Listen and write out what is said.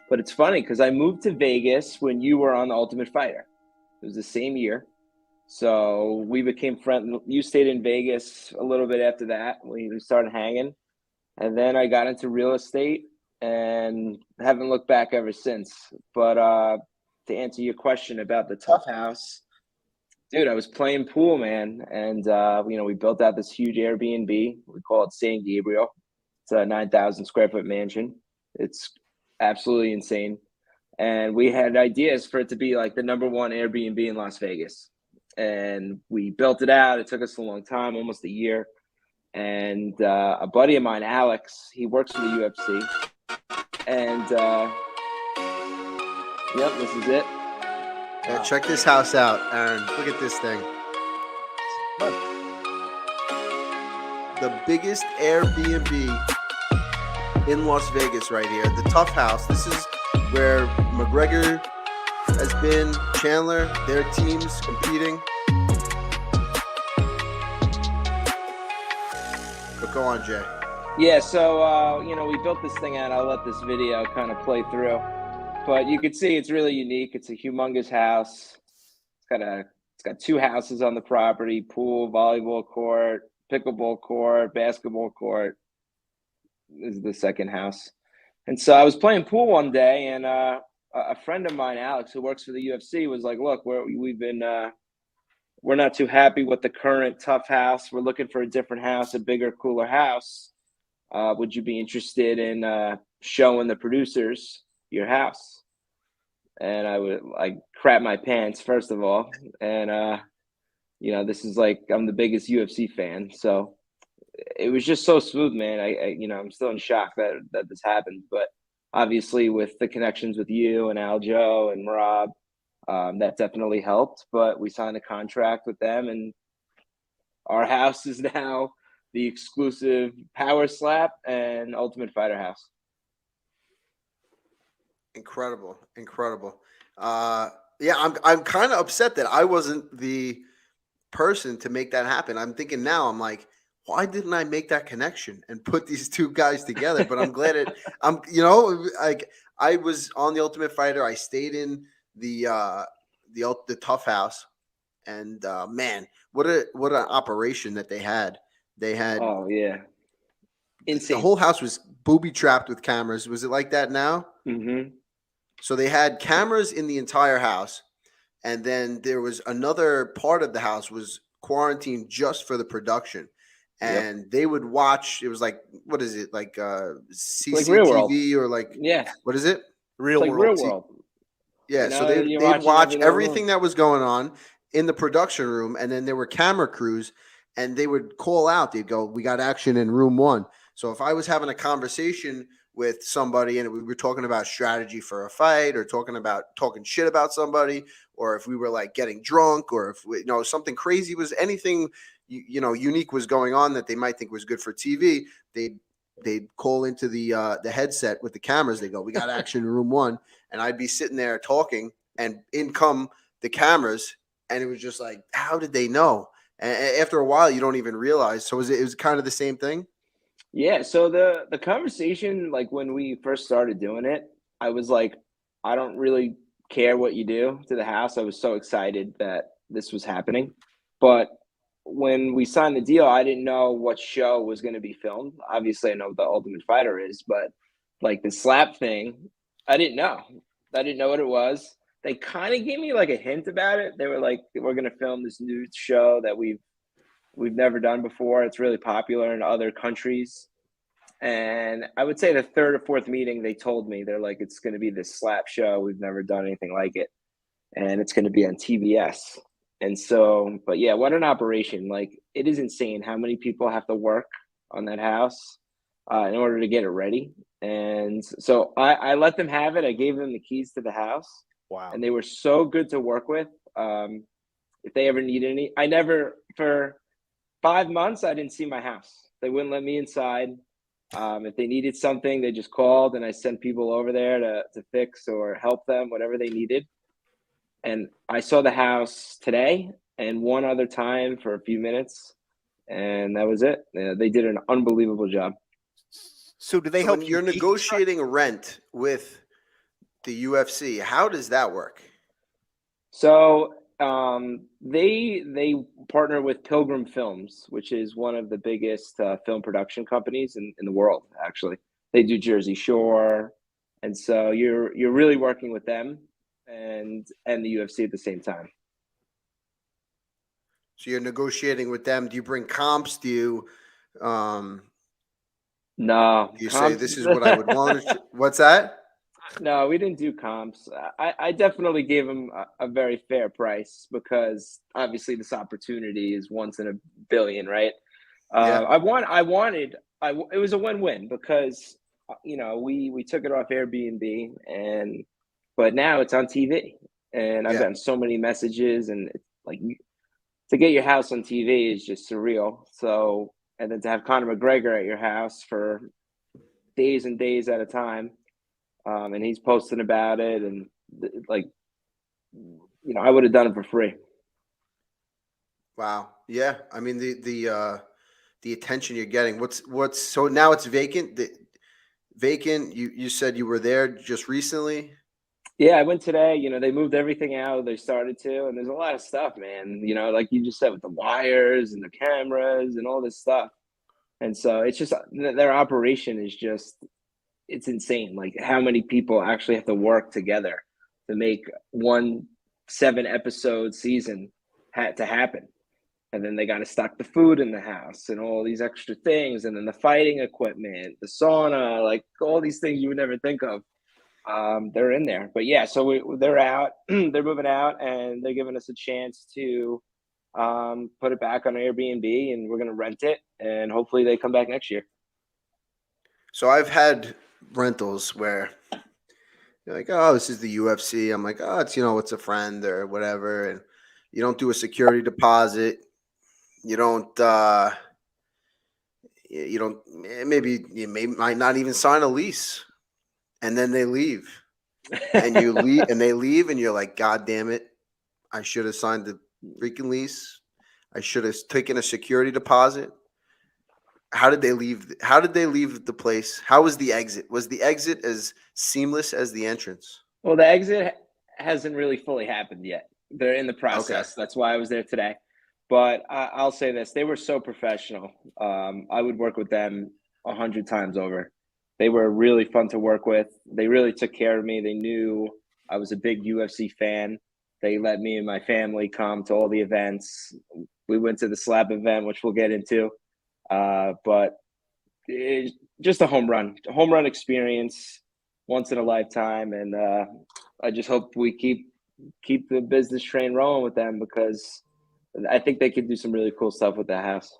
But it's funny because I moved to Vegas when you were on The Ultimate Fighter. It was the same year. So we became friends. You stayed in Vegas a little bit after that. We started hanging. And then I got into real estate and haven't looked back ever since. But to answer your question about the Tough House, dude, I was playing pool, man. And, we built out this huge Airbnb. We call it San Gabriel. It's a 9,000 square foot mansion. It's absolutely insane. And we had ideas for it to be like the number one Airbnb in Las Vegas. And we built it out. It took us a long time, almost a year. And a buddy of mine, Alex, he works for the UFC. And, yep, this is it. Yeah, check this house out, Aaron. Look at this thing. The biggest Airbnb in Las Vegas right here. The Tough House. This is where McGregor has been, Chandler, their teams competing. But go on, Jay. Yeah, so, we built this thing out. I'll let this video kind of play through. But you can see it's really unique. It's a humongous house. It's got two houses on the property, pool, volleyball court, pickleball court, basketball court. This is the second house. And so I was playing pool one day, and a friend of mine, Alex, who works for the UFC, was like, look, we're not too happy with the current Tough House. We're looking for a different house, a bigger, cooler house. Would you be interested in showing the producers your house? And I crap my pants, first of all. And, this is like, I'm the biggest UFC fan. So it was just so smooth, man. I'm still in shock that this happened. But obviously with the connections with you and Aljo and Rob, that definitely helped. But we signed a contract with them, and our house is now the exclusive Power Slap and Ultimate Fighter house. Incredible. I'm kind of upset that I wasn't the person to make that happen. I'm thinking now, I'm like, why didn't I make that connection and put these two guys together? But I'm glad I was on the Ultimate Fighter. I stayed in the Tough House, and man, what an operation that they had. They had, oh yeah, insane. The whole house was booby trapped with cameras. Was it like that now? Mm-hmm. So they had cameras in the entire house, and then there was another part of the house was quarantined just for the production. And they would watch. It was like, what is it, like CCTV or like, yeah, what is it? Real world. Yeah, so they'd watch everything that was going on in the production room, and then there were camera crews, and they would call out. They'd go, "We got action in room 1." So if I was having a conversation with somebody and we were talking about strategy for a fight, or talking shit about somebody, or if we were like getting drunk, or if something crazy was, anything unique was going on that they might think was good for TV, they'd call into the headset with the cameras. They go, "We got action in room 1," and I'd be sitting there talking, and in come the cameras, and it was just like, how did they know? And after a while, you don't even realize. So it was kind of the same thing. Yeah. So the conversation, like when we first started doing it, I was like, I don't really care what you do to the house. I was so excited that this was happening. But when we signed the deal, I didn't know what show was going to be filmed. Obviously, I know what the Ultimate Fighter is, but like the slap thing, I didn't know. I didn't know what it was. They kind of gave me like a hint about it. They were like, we're going to film this new show that we've never done before. It's really popular in other countries. And I would say the third or fourth meeting, they told me, they're like, it's going to be this slap show. We've never done anything like it. And it's going to be on TBS. And so, but yeah, what an operation. Like, it is insane how many people have to work on that house in order to get it ready. And so I let them have it. I gave them the keys to the house. Wow. And they were so good to work with. If they ever need any, for 5 months, I didn't see my house. They wouldn't let me inside. If they needed something, they just called, and I sent people over there to fix or help them, whatever they needed. And I saw the house today and one other time for a few minutes, and that was it. They did an unbelievable job. So do they So help when you? you're negotiating rent with the UFC. How does that work? So they partner with Pilgrim Films, which is one of the biggest film production companies in the world. Actually, they do Jersey Shore, and so you're really working with them and the UFC at the same time. So you're negotiating with them. Do you bring comps? Um, No do you say comps. this is what I would want? What's that? No, we didn't do comps. I definitely gave him a very fair price because obviously this opportunity is once in a billion, right? Yeah. It was a win-win because we took it off Airbnb but now it's on TV and I've Yeah. gotten so many messages and it's like to get your house on TV is just surreal. So and then to have Conor McGregor at your house for days and days at a time, and he's posting about it, and like, I would have done it for free. Wow. Yeah. I mean the attention you're getting. What's so now it's vacant. Vacant. You said you were there just recently. Yeah, I went today. They moved everything out. They started to, and there's a lot of stuff, man. Like you just said, with the wires and the cameras and all this stuff. And so it's just their operation is just it's insane. Like how many people actually have to work together to make one 7-episode season had to happen. And then they got to stock the food in the house and all these extra things. And then the fighting equipment, the sauna, like all these things you would never think of. They're in there. But yeah, so they're out, they're moving out and they're giving us a chance to put it back on Airbnb and we're going to rent it. And hopefully they come back next year. So I've had rentals where you're like, oh, this is the UFC. I'm like, oh, it's a friend or whatever. And you don't do a security deposit. You don't, maybe might not even sign a lease. And then they leave. And you leave and they leave and you're like, God damn it. I should have signed the freaking lease. I should have taken a security deposit. How did they leave? How did they leave the place? How was the exit? Was the exit as seamless as the entrance? Well, the exit hasn't really fully happened yet. They're in the Okay. process. That's why I was there today. But I'll say this: they were so professional. I would work with them 100 times over. They were really fun to work with. They really took care of me. They knew I was a big UFC fan. They let me and my family come to all the events. We went to the slab event, which we'll get into. But just a home run experience, once in a lifetime, and I just hope we keep the business train rolling with them because I think they could do some really cool stuff with that house.